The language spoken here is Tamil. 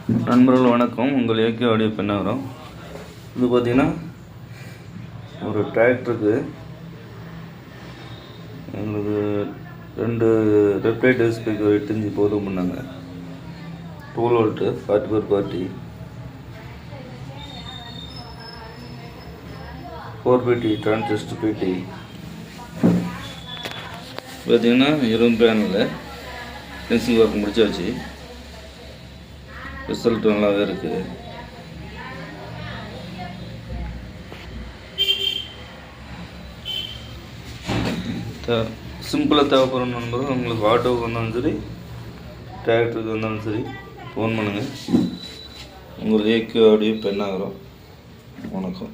நண்பர்கள் வணக்கம். உங்கள் ஏகே ஆடியோ பெண்ணாகரம். இது பார்த்திங்கன்னா ஒரு டிராக்டருக்கு எங்களுக்கு 2 ரெப்ரேட்டர் ஸ்பீக்கர் 8 இன்ச்சு போதும் பண்ணாங்க. 12 வோல்ட்டு 40/40 4PT டிரான்சிஸ்டர் PT பார்த்திங்கன்னா 20 பேனலில் ஃபினிஷிங் ஒர்க் முடிச்சாச்சு. ரிசல்ட் நல்லாவே இருக்குது. சிம்பிளாக தேவைப்படும் நண்பர்கள் உங்களுக்கு ஆட்டோவுக்கு வந்தாலும் சரி, டிராக்டருக்கு வந்தாலும் சரி ஃபோன் பண்ணுங்கள். உங்கள் ஏகே ஆடியோ பெண்ணாகரம். வணக்கம்.